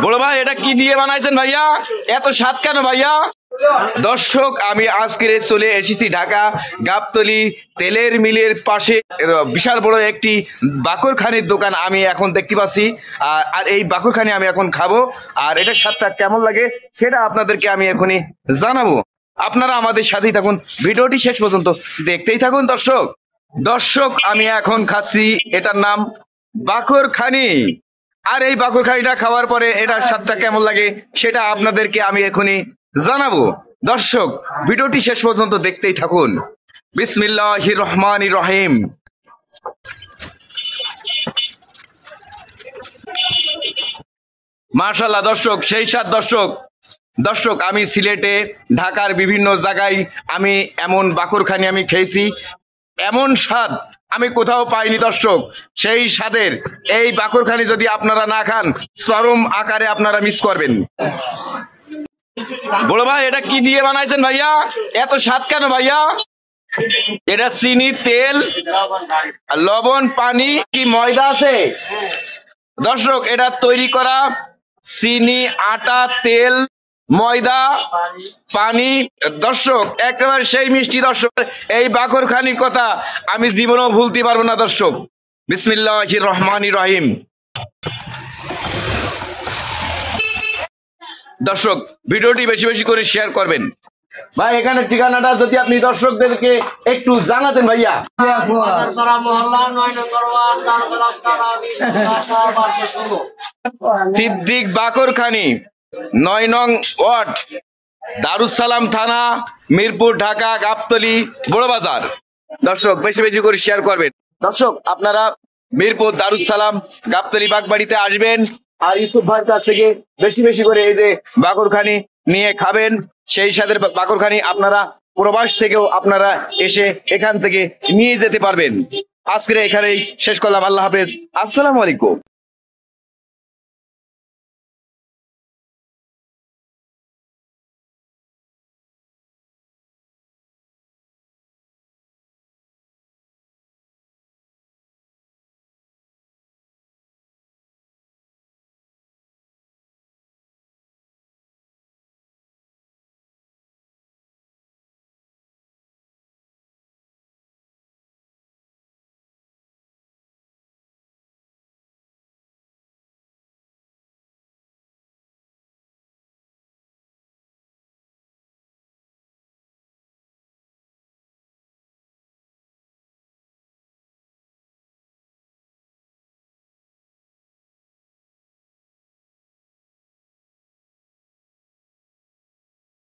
বড় ভাই এটা কি দিয়ে বানাইছেন ভাইয়া? এত স্বাদ কেন ভাইয়া? দর্শক আমি আজকে চলে এসেছি ঢাকা গাবতলী তেলের মিলের পাশে বিশাল বড় একটি বাকরখানির দোকান আমি এখন দেখতে পাচ্ছি। আর এই বাকরখানি আমি এখন খাবো, আর এটার স্বাদটা কেমন লাগে সেটা আপনাদেরকে আমি এখনই জানাবো। আপনারা আমাদের সাথেই থাকুন, ভিডিওটি শেষ পর্যন্ত দেখতেই থাকুন। দর্শক আমি এখন খাচ্ছি, এটার নাম বাকরখানি। আর এই বাকরখানিটা খাওয়ার পরে এটার স্বাদটা কেমন লাগে সেটা আপনাদেরকে আমি এখনই জানাবো। দর্শক ভিডিওটি শেষ পর্যন্ত দেখতেই থাকুন। বিসমিল্লাহির রহমানির রহিম। মাশাআল্লাহ দর্শক, সেই স্বাদ। দর্শক আমি সিলেটে ঢাকার বিভিন্ন জায়গায় আমি এমন বাকরখানি আমি খেয়েছি, এমন স্বাদ আমি কোথাও পাইনি দর্শক। সেই স্বাদের এই বাকরখানি যদি আপনারা না খান, চরম আকারে আপনারা মিস করবেন। বড় ভাই এটা কি দিয়ে বানাইছেন ভাইয়া? এত স্বাদ কেন ভাইয়া? এটা চিনি, তেল, লবণ, পানি, কি ময়দা আছে? দর্শক এটা তৈরি করা চিনি, আটা, তেল, ময়দা, পানি। দর্শক একেবারে সেই মিষ্টি। দর্শক এই বাকরখানির কথা আমি জীবনেও ভুলতে পারবো না দর্শক। বিসমিল্লাহির রহমানির রহিম। দর্শক ভিডিওটি বেশি বেশি করে শেয়ার করবেন। ভাই এখানে ঠিকানাটা যদি আপনি দর্শকদেরকে একটু জানাতেন ভাইয়া। সিদ্দিক বাকরখানি, ৯ নং ওয়ার্ড, দারুসালাম থানা, মিরপুর, ঢাকা, গাবতলী, বড় বাজার। দর্শক বেশি বেশি করে শেয়ার করবেন। দর্শক আপনারা মিরপুর, দারুসালাম, গাবতলী, বাগবাড়িতে আসবেন, আর ইউসুফ ভাইয়ের কাছ থেকে বেশি বেশি করে এই যে বাকরখানি নিয়ে খাবেন। সেই স্বাদের বাকরখানি আপনারা প্রবাস থেকেও আপনারা এসে এখান থেকে নিয়ে যেতে পারবেন। আজকে এখানেই শেষ করলাম। আল্লাহ হাফেজ, আসসালামু আলাইকুম।